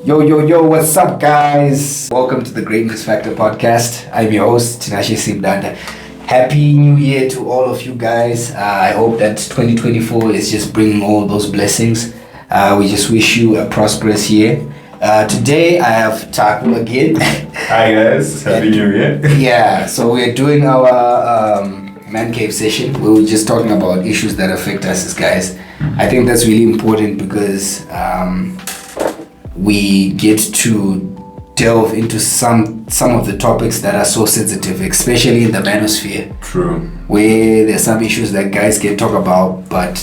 Yo, what's up, guys? Welcome to the Greatness Factor podcast. I'm your host, Tinashe C Mudanda. Happy New Year to all of you guys. I hope that 2024 is just bringing all those blessings. We just wish you a prosperous year. Today, I have Taku again. Hi, guys. Happy New Year. Yeah, so we're doing our man cave session where we're just talking about issues that affect us as guys. I think that's really important because we get to delve into some of the topics that are so sensitive, especially in the manosphere. True. Where there's some issues that guys can talk about, but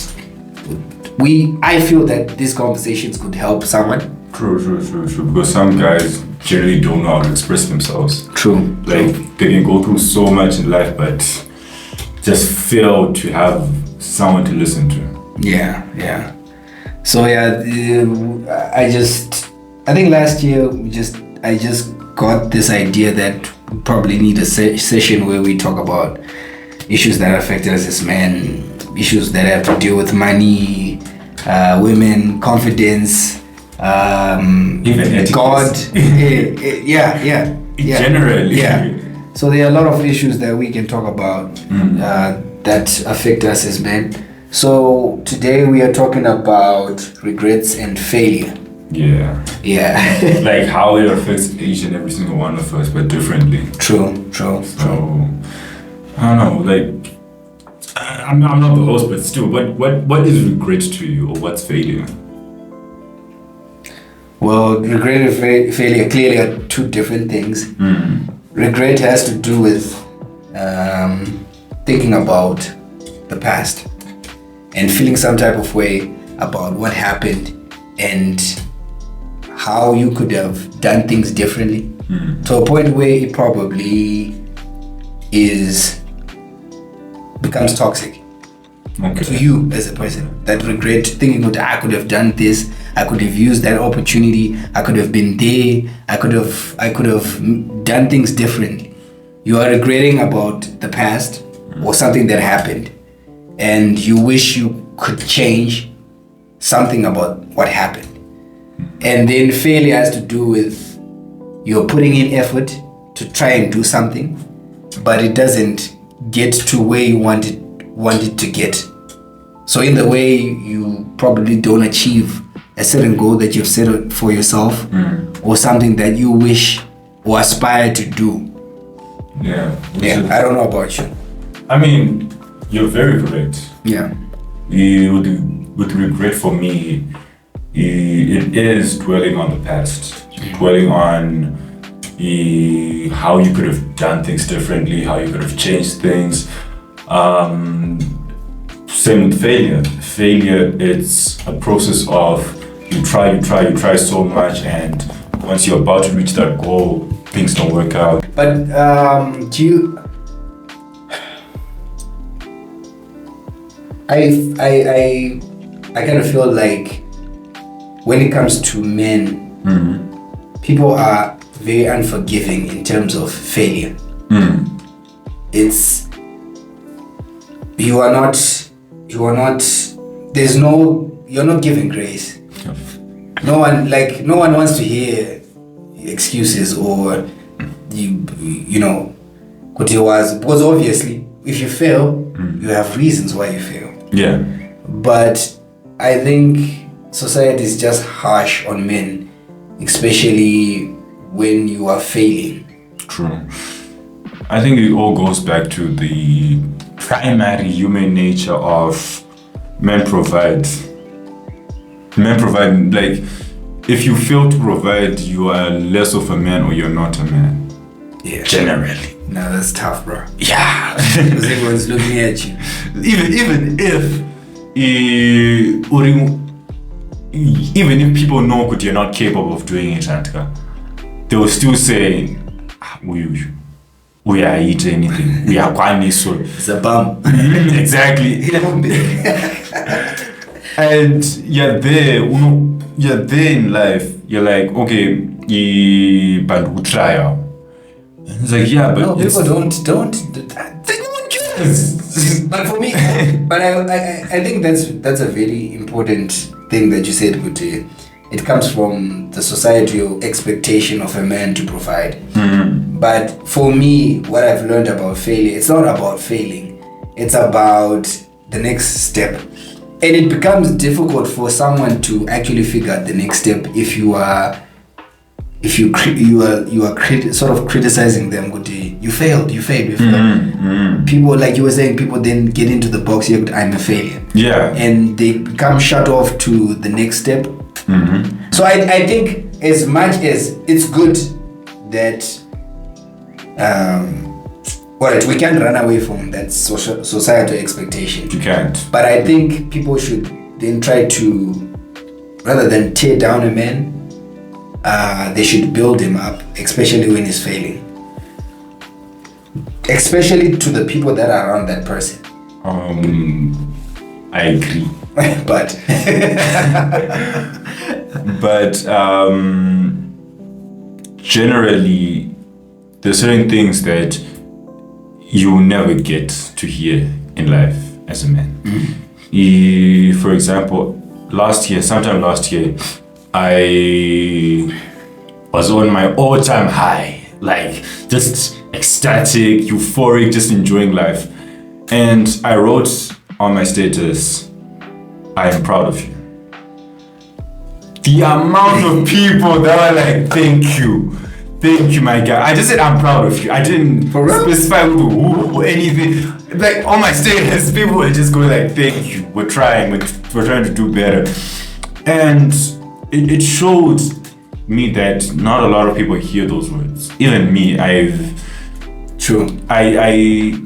I feel that these conversations could help someone. True. Because some guys generally don't know how to express themselves. True. They can go through so much in life, but just fail to have someone to listen to. Yeah. So I think last year I just got this idea that we probably need a session where we talk about issues that affect us as men, issues that have to do with money, women, confidence, even etiquette. God. Yeah. Generally. Yeah. So there are a lot of issues that we can talk about that affect us as men. So today we are talking about regrets and failure. Yeah. Like how it affects each and every single one of us, but differently. True. So, I don't know, like, I'm not the host, but still, what is regret to you, or what's failure? Well, regret and failure clearly are two different things. Regret has to do with thinking about the past and feeling some type of way about what happened and how you could have done things differently to a point where it probably becomes toxic to you as a person. That regret, thinking I could have done this, I could have used that opportunity, I could have been there, I could have done things differently. You are regretting about the past or something that happened, and you wish you could change something about what happened. And then failure has to do with you're putting in effort to try and do something, but it doesn't get to where you want it to get. So in the way, you probably don't achieve a certain goal that you've set for yourself, or something that you wish or aspire to do. Yeah. I don't know about you. I mean, you're very correct. Yeah. With regret for me, it is dwelling on the past, dwelling on how you could have done things differently, how you could have changed things. Same with failure. Failure, it's a process of you try so much, and once you're about to reach that goal, things don't work out. But I kind of feel like when it comes to men, people are very unforgiving in terms of failure. It's you're not giving grace. No one wants to hear excuses or because obviously if you fail, you have reasons why you fail. Yeah. But I think society is just harsh on men, especially when you are failing. True. I think it all goes back to the primary human nature of men provide. Like, if you fail to provide, you are less of a man or you're not a man. Yeah. Generally. No, that's tough, bro. Yeah. Because everyone's looking at you. Even if people know that you're not capable of doing it, they will still say, we are eat anything. We are quite so. It's a bum. Exactly. And you're there in life. You're like, okay, but we try out. It's like, yeah, but no, people don't. But for me, but I think that's a very important thing that you said, Kuti. it comes from the societal expectation of a man to provide. But for me, what I've learned about failure, it's not about failing. It's about the next step. And it becomes difficult for someone to actually figure out the next step if you are sort of criticizing them. You failed. People, like you were saying, people then get into the box, I'm a failure. Yeah. And they become shut off to the next step. So I think as much as it's good that we can't run away from that societal expectation. You can't. But I think people should then try to, rather than tear down a man, they should build him up, especially when he's failing. Especially to the people that are around that person. I agree. But generally, there's certain things that you will never get to hear in life as a man. For example, sometime last year, I was on my all-time high, like just ecstatic, euphoric, just enjoying life. And I wrote on my status, I am proud of you. The amount of people that were like, thank you, my guy. I just said, I'm proud of you. I didn't specify who anything. Like, on my status, people were just going like, thank you. We're trying to do better. And it showed me that not a lot of people hear those words. Even me, I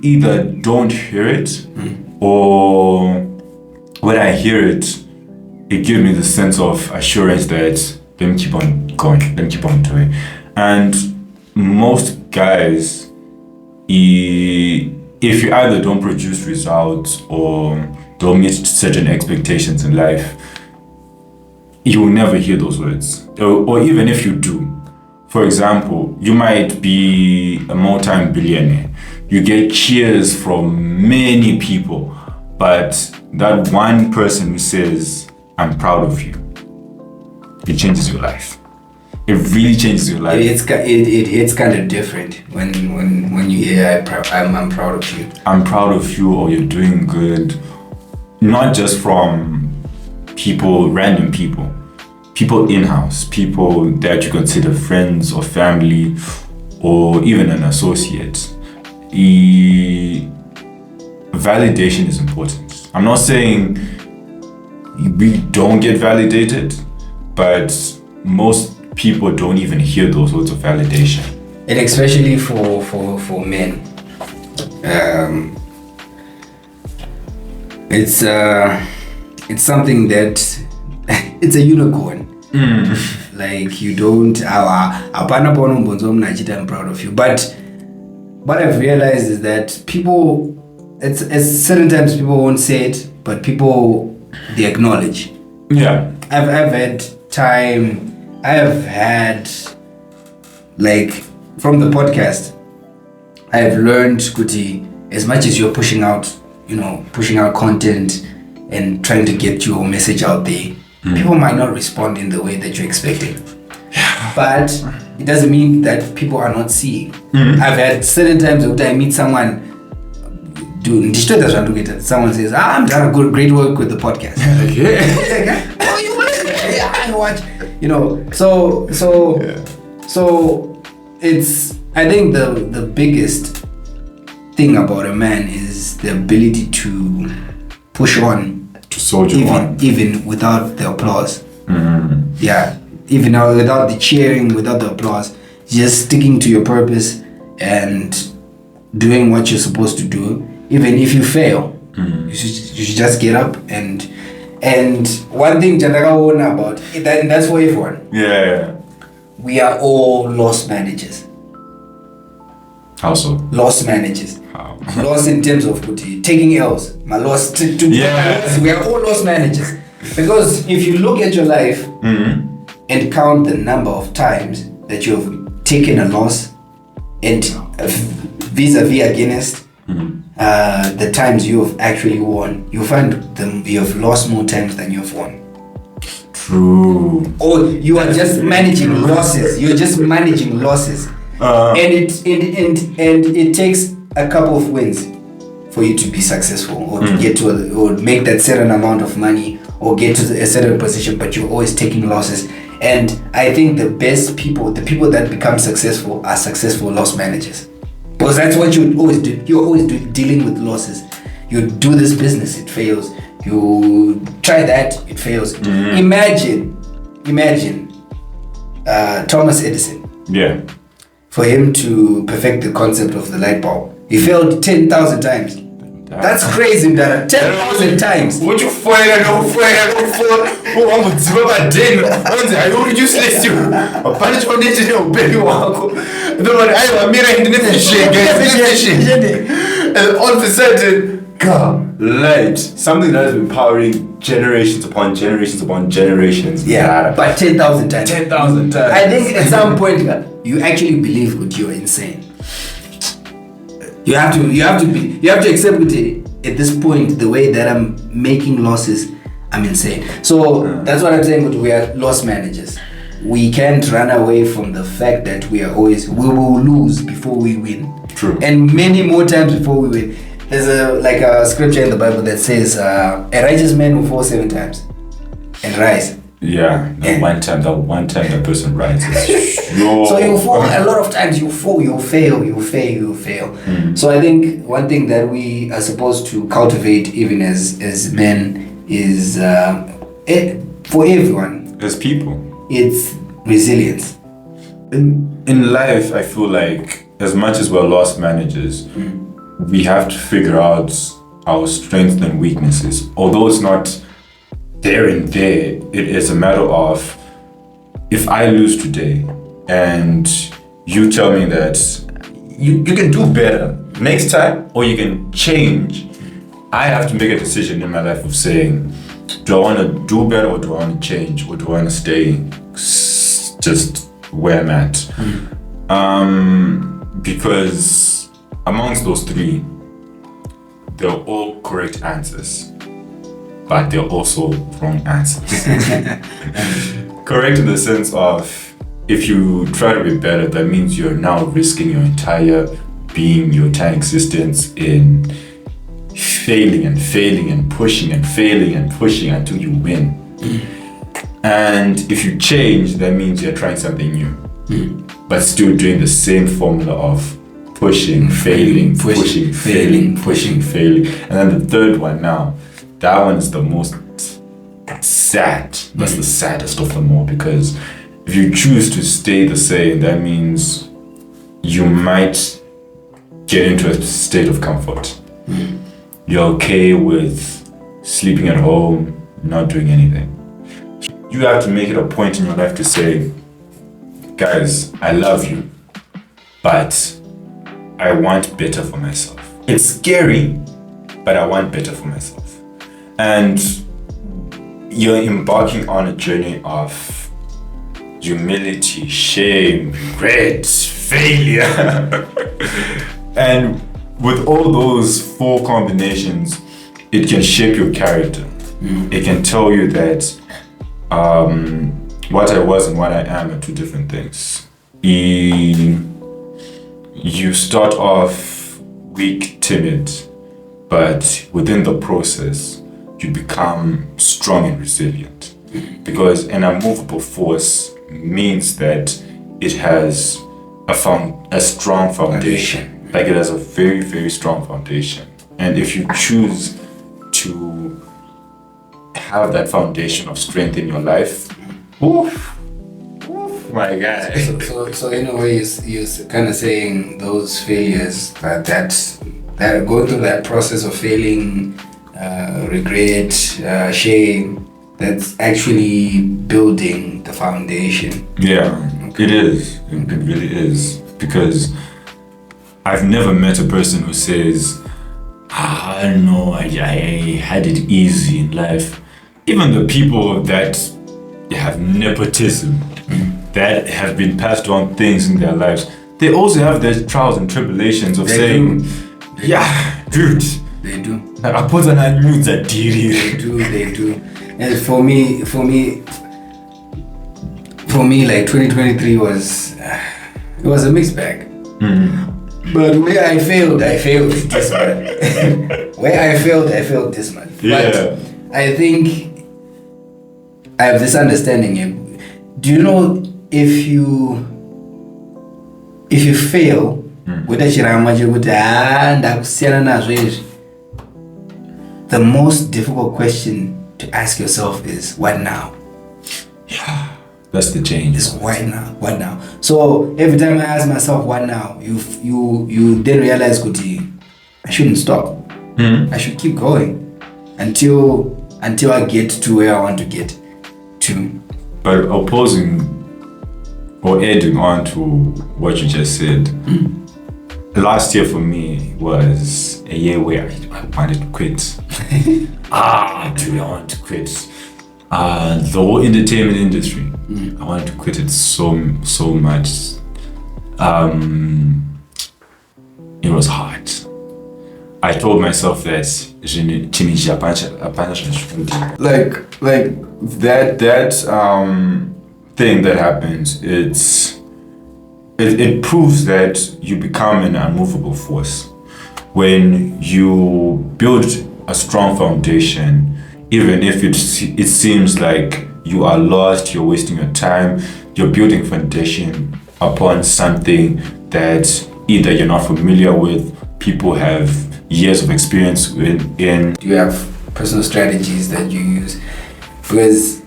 either don't hear it, or when I hear it, it gives me the sense of assurance that let me keep on going, let me keep on doing. And most guys, if you either don't produce results or don't meet certain expectations in life, you will never hear those words. Or even if you do, for example, you might be a multi-billionaire. You get cheers from many people, but that one person who says, I'm proud of you, it changes your life. It really changes your life. It hits kind of different when you hear I'm proud of you. I'm proud of you, or you're doing good. Not just from people, random people in-house, people that you consider friends or family, or even an associate. Validation is important. I'm not saying we don't get validated, but most people don't even hear those words of validation. And especially for men. It's something that it's a unicorn. Like you don't I'm proud of you. But what I've realized is that people, it's certain times people won't say it, but people, they acknowledge. Yeah. I've had like from the podcast, I've learned, Kuti, as much as you're pushing out content and trying to get your message out there, people might not respond in the way that you're expecting. But it doesn't mean that people are not seeing. I've had certain times when I meet someone, someone says, I'm doing great work with the podcast. Oh, you yeah, I watch. So it's, I think the biggest thing about a man is the ability to push on, to soldier on, even without the applause. Yeah, even without the cheering, without the applause, just sticking to your purpose and doing what you're supposed to do. Even if you fail, you should just get up and one thing about that's for everyone. Yeah. We are all lost managers. How so? Lost managers. How? Lost in terms of taking L's. Yeah. We are all lost managers. Because if you look at your life and count the number of times that you've taken a loss and vis-a-vis against the times you have actually won, you find you have lost more times than you've won. True. Or you are just managing losses. You're just managing losses. And it takes a couple of wins for you to be successful, or to get to or make that certain amount of money, or get to a certain position, but you're always taking losses. And I think the best people, the people that become successful, are successful loss managers, because that's what you always do. You're always dealing with losses. You do this business, it fails. You try that, it fails. Imagine Thomas Edison. Yeah. For him to perfect the concept of the light bulb, he failed 10,000 times. That's crazy, Mdara. 10,000 times. Would you fire? No fire. Oh, I'm a zebra day. I don't useless you. A bunch of this is baby wako. No, I am mirror in the and all of a sudden, God, light. Something that has been powering generations upon generations upon generations. Yeah, but 10,000 times. 10,000 times. I think at some point you actually believe that you're insane. You have to accept it at this point, the way that I'm making losses, I'm insane. So that's what I'm saying, but we are loss managers. We can't run away from the fact that we will lose before we win. True. And many more times before we win. There's a scripture in the Bible that says a righteous man will fall 7 times and rise. Yeah, one time that person rises. So you fall a lot of times. You fall, you fail. So I think one thing that we are supposed to cultivate, even as men, is for everyone, as people, it's resilience. In life, I feel like as much as we're loss managers, we have to figure out our strengths and weaknesses. Although it's not there and there, it is a matter of, if I lose today and you tell me that you can do better next time, or you can change, I have to make a decision in my life of saying, do I want to do better, or do I want to change, or do I want to stay just where I'm at? Because amongst those three, they're all correct answers, but they're also wrong answers. Correct in the sense of, if you try to be better, that means you're now risking your entire being, your entire existence in failing and pushing and failing and pushing until you win. And if you change, that means you're trying something new, but still doing the same formula of pushing, failing, pushing, failing. And then the third one now, that one is the most sad. That's the saddest of them all, because if you choose to stay the same, that means you might get into a state of comfort. You're okay with sleeping at home, not doing anything. You have to make it a point in your life to say, guys, I love you, but I want better for myself. It's scary, but I want better for myself. And you're embarking on a journey of humility, shame, regret, failure. And with all those 4 combinations, it can shape your character. It can tell you that what I was and what I am are 2 different things. You start off weak, timid, but within the process, you become strong and resilient. Because an immovable force means that it has a strong foundation. Like, it has a very, very strong foundation. And if you choose to have that foundation of strength in your life, my guy. So in a way, you're kind of saying those failures, that going through that process of failing, regret, shame, that's actually building the foundation. Yeah, it is. It really is. Because I've never met a person who says, I don't know, I had it easy in life. Even the people that have nepotism, that have been passed on things in their lives, they also have their trials and tribulations of saying, yeah, dude. They do. I put on a news that They do. And for me, for me, like 2023 was it was a mixed bag. But where I failed this month. Where I failed this month. Yeah. But I think I have this understanding. Do you know if you fail, the most difficult question to ask yourself is what now? Yeah, that's the change. Is what now? So every time I ask myself what now, you then realize I shouldn't stop. I should keep going until I get to where I want to get to. But opposing or adding on to what you just said, last year for me was a year where I wanted to quit. I want to quit. The whole entertainment industry, I wanted to quit it so much. It was hard. I told myself that like that thing that happens, it proves that you become an unmovable force when you build a strong foundation. Even if it seems like you are lost, you're wasting your time, you're building foundation upon something that either you're not familiar with, people have years of experience in. Do you have personal strategies that you use? Because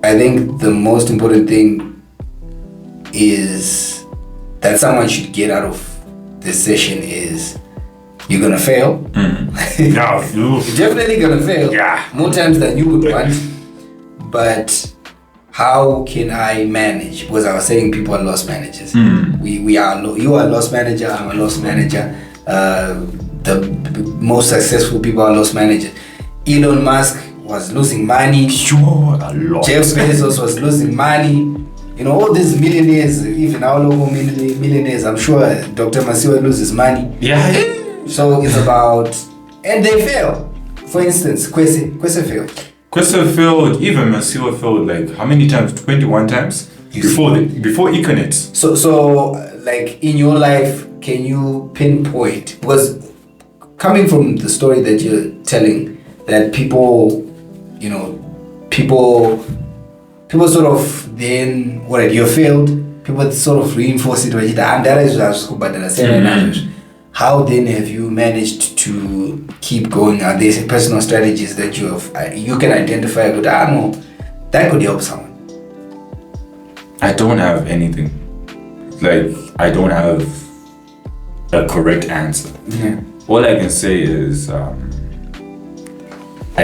I think the most important thing is that someone should get out of this session is you're gonna fail. Yeah, You're definitely gonna fail. Yeah. More times than you would want. But how can I manage? Because I was saying people are lost managers. You are a lost manager, I'm a lost manager. The most successful people are lost managers. Elon Musk was losing money. Sure, a lot. Jeff Bezos was losing money. You know, all these millionaires, even our local millionaires, I'm sure Dr. Masiwa loses money. Yeah. So it's about, and they fail. For instance, Kwesi failed. Kwesi failed, even Masiwa failed like how many times? 21 times? Before Econet. So like in your life, can you pinpoint? Because coming from the story that you're telling, that people sort of then, alright, you failed, people sort of reinforce it. How then have you managed to keep going? Are there personal strategies that you can identify? Good, I know that could help someone. I don't have anything. Like, I don't have a correct answer. Yeah. All I can say is I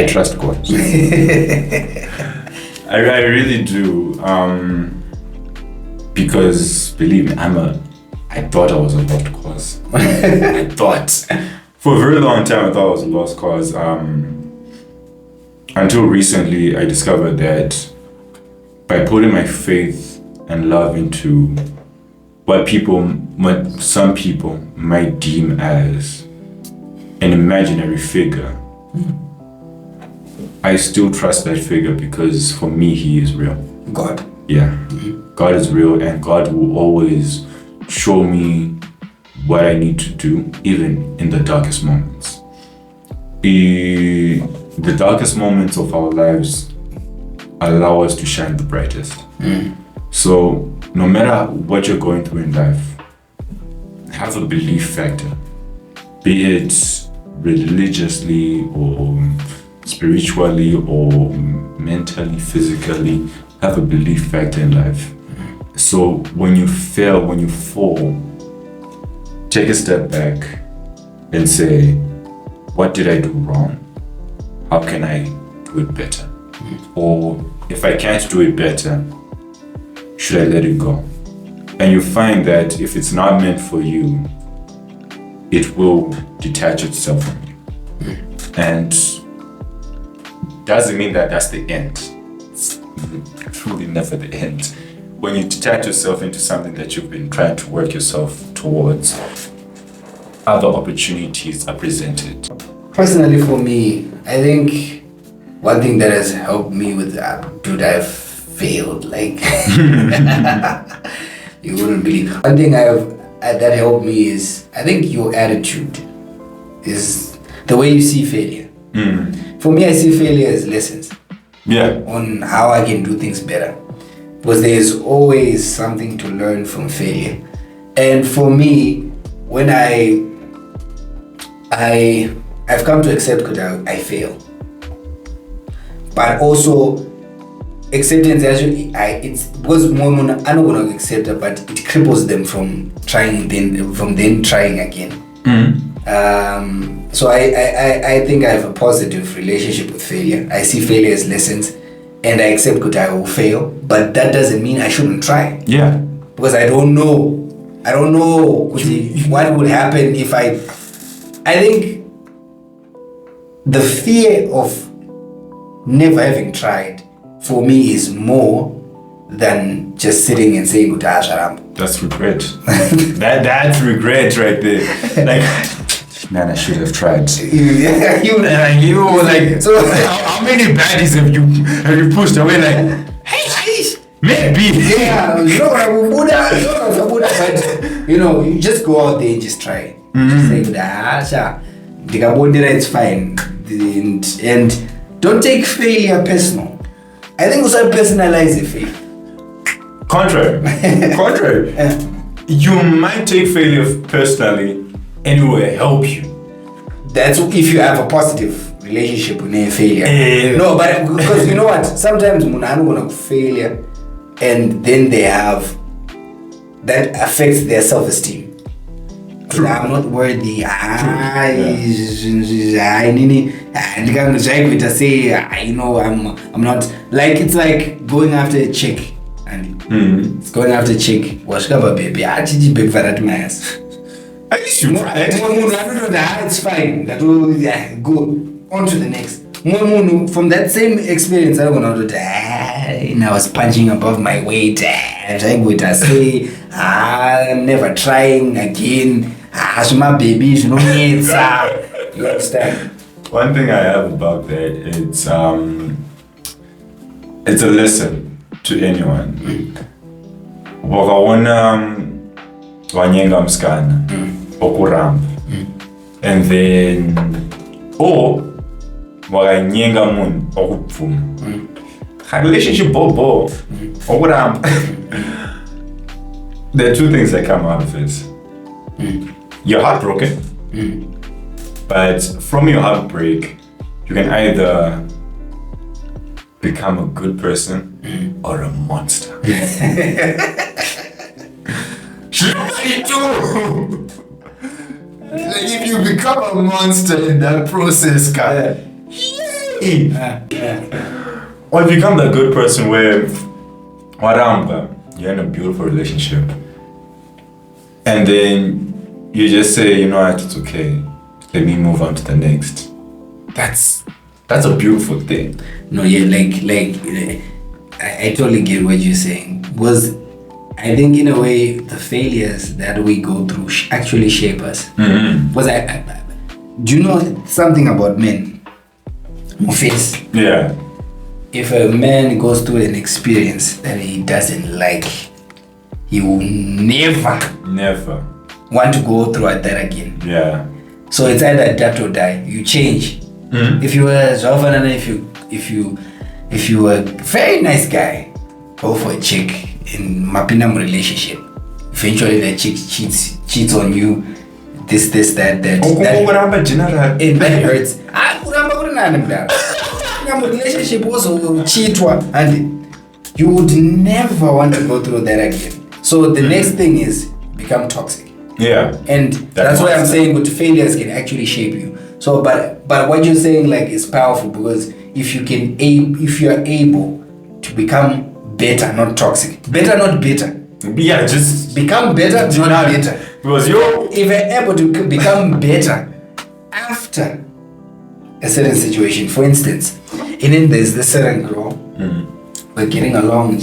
trust God. I really do. Because believe me, I thought I was a lost cause. I thought. For a very long time, I thought I was a lost cause. Until recently, I discovered that by putting my faith and love into what some people might deem as an imaginary figure, I still trust that figure because for me, he is real. God. Yeah. God is real, and God will always show me what I need to do, even in the darkest moments. The darkest moments of our lives allow us to shine the brightest. So no matter what you're going through in life, have a belief factor, be it religiously or spiritually or mentally, physically. Have a belief factor in life. So when you fail, when you fall, take a step back and say, what did I do wrong? How can I do it better? Or if I can't do it better, should I let it go? And you find that if it's not meant for you, it will detach itself from you. And doesn't mean that that's the end. It's truly never the end. When you detach yourself into something that you've been trying to work yourself towards, other opportunities are presented. Personally, for me, I think one thing that has helped me with that, dude, I've failed. Like you wouldn't believe. One thing that helped me is, I think, your attitude is the way you see failure. For me, I see failure as lessons. Yeah. On how I can do things better, because there's always something to learn from failure. And for me, when I've come to accept that I fail, but also acceptance actually it's because more I'm not gonna accept it, but it cripples them from trying trying again. So I think I have a positive relationship with failure. I see failure as lessons, and I accept that I will fail, but that doesn't mean I shouldn't try. Yeah. Because I don't know what would happen if I think the fear of never having tried for me is more than just sitting and saying that's regret. that's regret right there. Like, man, I should have tried. Yeah, you like, so how many baddies have you pushed away? Like, hey, maybe. Yeah, but you just go out there and just try. Just say, it's fine, and don't take failure personal. I think we should personalize the failure. Contrary. Yeah. You might take failure personally, and it will help you. That's if you have a positive relationship with a failure. No, but because you know what? Sometimes munanu gonna failure, and then they have that affects their self-esteem. True. I'm not worthy. I'm not, like, it's like going after a chick, and it's going after a chick. Baby, at least you tried. It's fine. That will go on to the next. From that same experience, I was punching above my weight. I'm never trying again. My baby, you understand? One thing I have about that, it's a lesson to anyone. Wanyenga mskana, okuramba, and then wakanyenga munhu okupfuma. Relationship bobo, okuramba. There are two things that come out of it. You're heartbroken, but from your heartbreak, you can either become a good person or a monster. Like, if you become a monster in that process, or if you become that good person where you're in a beautiful relationship, and then you just say, you know what, it's okay, let me move on to the next. That's a beautiful thing. No, yeah, like I totally get what you're saying. Because I think in a way the failures that we go through actually shape us. Because do you know something about men? Face. Yeah. If a man goes through an experience that he doesn't like, he will never want to go through that again. Yeah. So it's either adapt or die. You change. If you were if you were a very nice guy, go for a chick in mapinam relationship. Eventually the chick cheats on you. This, that. That hurts. Relationship also cheat, and you would never want to go through that again. So the next thing is become toxic. Yeah. And that's why I'm saying good failures can actually shape you. So but what you're saying, like, is powerful, because if you're able to become better, not toxic. Better, not bitter. Yeah, just become better, not bitter. Because if you're able to become better after a certain situation, for instance, and then there's this certain girl, we're getting along,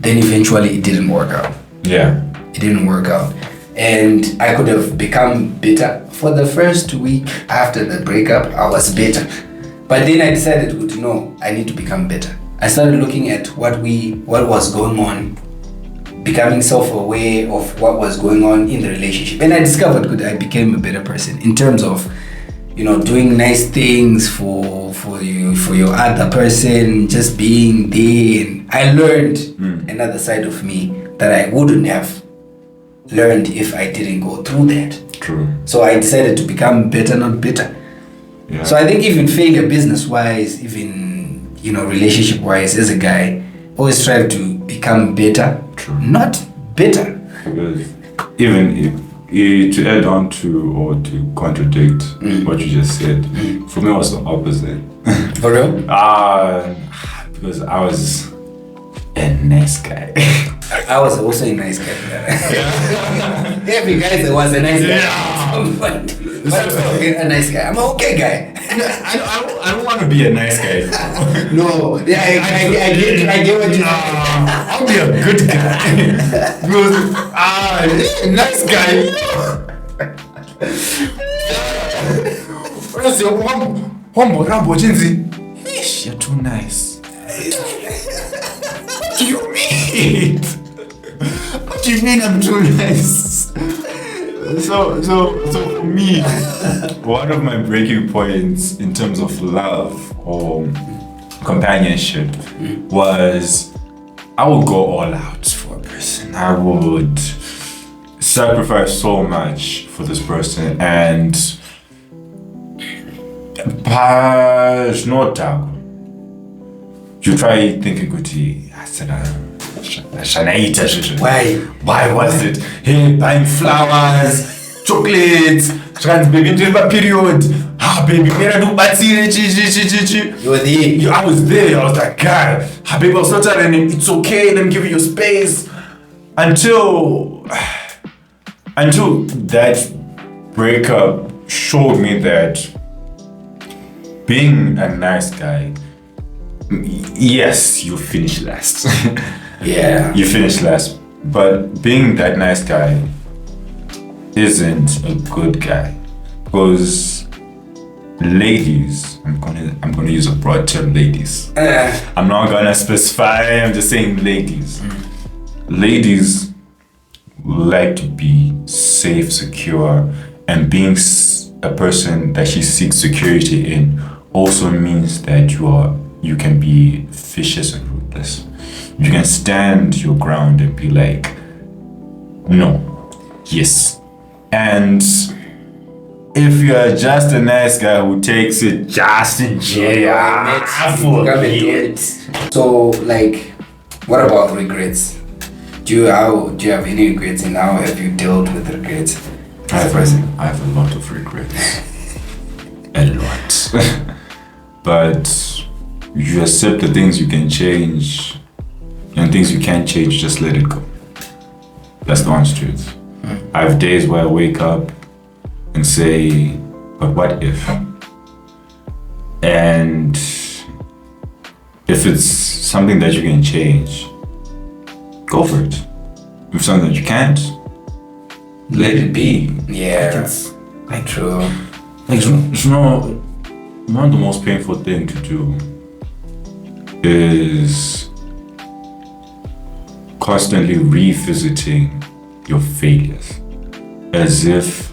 then eventually it didn't work out. Yeah. It didn't work out. And I could have become bitter. For the first week after the breakup, I was bitter. But then I decided, no, I need to become better. I started looking at what was going on, becoming self-aware of what was going on in the relationship, and I discovered I became a better person in terms of, doing nice things for your other person, just being there. And I learned another side of me that I wouldn't have learned if I didn't go through that. True. So I decided to become better, not bitter. Yeah. So I think even failure business-wise, even relationship-wise, as a guy, always strive to become better, not bitter. Because even if, to add on to or to contradict what you just said, for me it was the opposite. For real? Because I was a nice guy. I was also a nice guy. Every guy was a nice guy. But a nice guy. I'm an okay guy. I don't want to be a nice guy. No, yeah, I get what you mean. I'll be a good guy. Because nice guy. Where's your Hombo Rambo Jinzi? You're too nice. What do you mean? What do you mean I'm too nice? So for me, one of my breaking points in terms of love or companionship was I would go all out for a person. I would sacrifice so much for this person, and but no doubt you try thinking Kuti, I said why was it? Hey, buying flowers, chocolates, trans baby into my period. Baby, You were there. I was there. I was like, God, baby, I was not telling him it's okay. Let me give you your space. Until that breakup showed me that being a nice guy, yes, you finish last. Yeah. You finish last. But being that nice guy isn't a good guy. Because ladies, I'm gonna use a broad term, ladies. I'm not gonna specify, I'm just saying ladies. Ladies like to be safe, secure, and being a person that she seeks security in also means that you can be vicious and ruthless. You can stand your ground and be like, no, yes. And if you're just a nice guy who takes it just in jail, So, like, what about regrets? Do you have any regrets, and how have you dealt with regrets as a person? I have a lot of regrets. A lot. But you accept the things you can change, and things you can't change, just let it go. That's the honest truth. I have days where I wake up and say, but what if? And if it's something that you can change, go for it. If something that you can't, let it be. Yeah, like true. Like, one of the most painful things to do is constantly revisiting your failures as if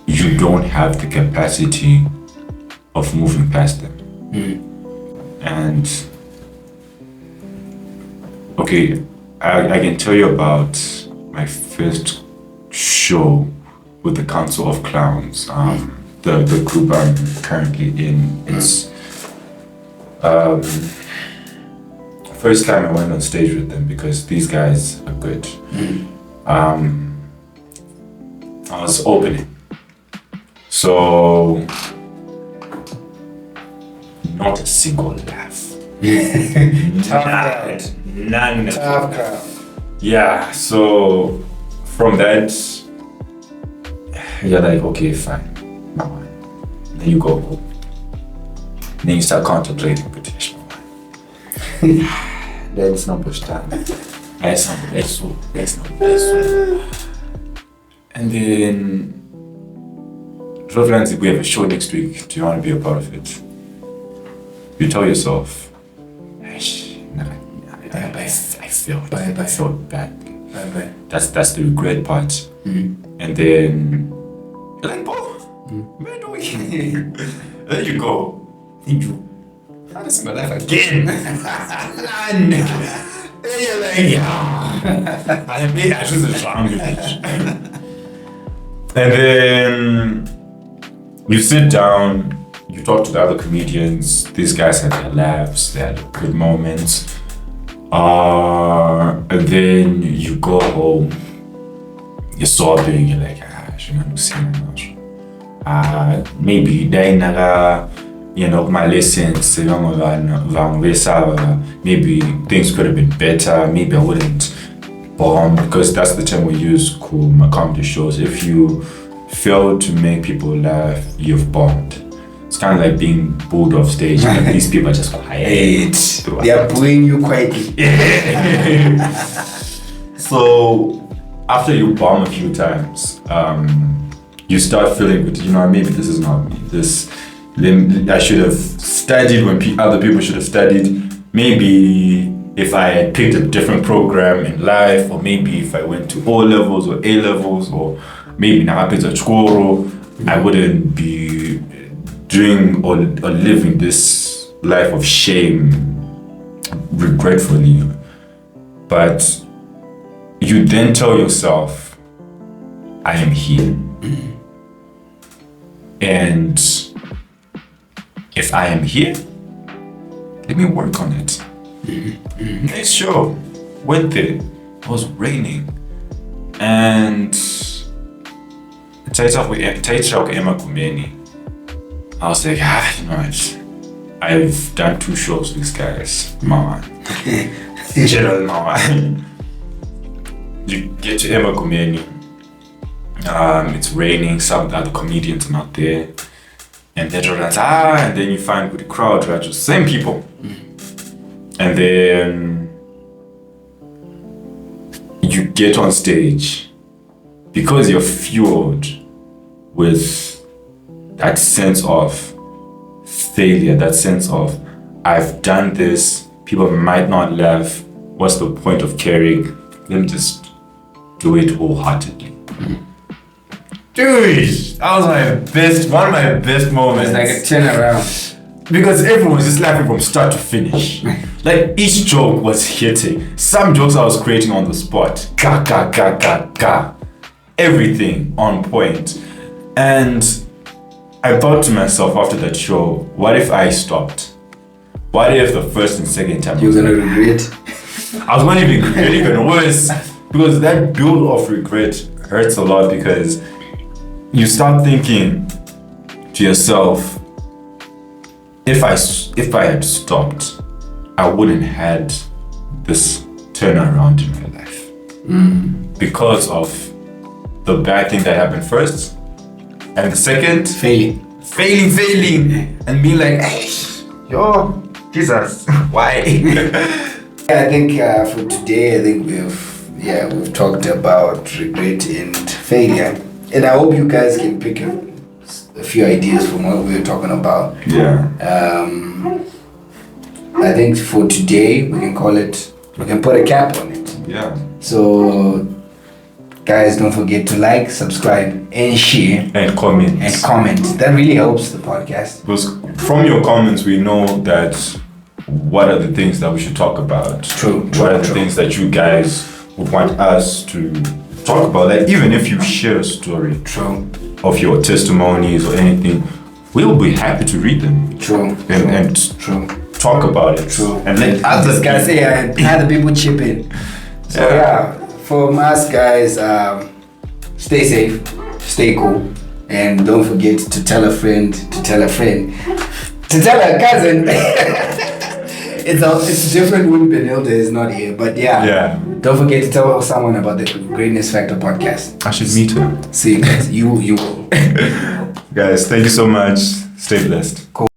you don't have the capacity of moving past them. And okay, I can tell you about my first show with the Council of Clowns, the group I'm currently in. It's first time I went on stage with them because these guys are good. I was opening. So, not a single laugh. None. Tough crowd. Yeah, so from that, you're like, okay, fine. Then you go home. Then you start contemplating petition. Let's not push time. Let's not. And then, we have a show next week. Do you want to be a part of it? You tell yourself, felt Bye. I felt bad. Bye. That's the regret part. And then you're like, bro, where do we? There you go. Thank you. This is my life again. And you're like, yeah. I made I just wrong with it. And then you sit down, you talk to the other comedians. These guys had their laughs, they had good moments. And then you go home, you're sobbing, you're like, maybe my lessons, maybe things could have been better, maybe I wouldn't bomb, because that's the term we use my comedy shows. If you fail to make people laugh, you've bombed. It's kind of like being booed off stage, but these people are just quiet. They are booing you quietly. So after you bomb a few times, you start feeling, maybe this is not me. I should have studied when other people should have studied. Maybe if I had picked a different program in life, or maybe if I went to O levels or A levels, or maybe I wouldn't be doing or living this life of shame regretfully. But you then tell yourself, I am here. And if I am here, let me work on it. Next show, went there, it was raining. And I was like, I've done 2 shows with these guys. Mama. General Mama. You get to Emma Kumeni. It's raining, some other comedians are not there. And and then you find with the crowd, right? Just same people. And then you get on stage, because you're fueled with that sense of failure, that sense of, I've done this, people might not laugh, what's the point of caring? Let me just do it wholeheartedly. Dude, that was one of my best moments. It's like a turnaround. Because everyone was just laughing from start to finish. Like each joke was hitting. Some jokes I was creating on the spot. Everything on point. And I thought to myself after that show, what if I stopped? What if the first and second time you're gonna regret? I was going to regret even worse. Because that build of regret hurts a lot, because you start thinking to yourself, if I had stopped, I wouldn't had this turnaround in my life. Because of the bad thing that happened first, and the second, failing, and being like, hey, yo, Jesus, why? I think for today, we've talked about regret and failure. And I hope you guys can pick a few ideas from what we were talking about. Yeah. I think for today, we can put a cap on it. Yeah. So, guys, don't forget to like, subscribe, and share. And comment. That really helps the podcast. Because from your comments, we know that what are the things that we should talk about. What are the things that you guys would want us to talk about? Like, even if you share a story of your testimonies or anything, we'll be happy to read them. And talk about it. And let other guys say, other people chip in. So from us guys, stay safe, stay cool, and don't forget to tell a friend, to tell a cousin. It's different when Benilde is not here, but don't forget to tell someone about the Greatness Factor podcast. I should meet her. See you guys. You will. Guys, thank you so much. Stay blessed. Cool.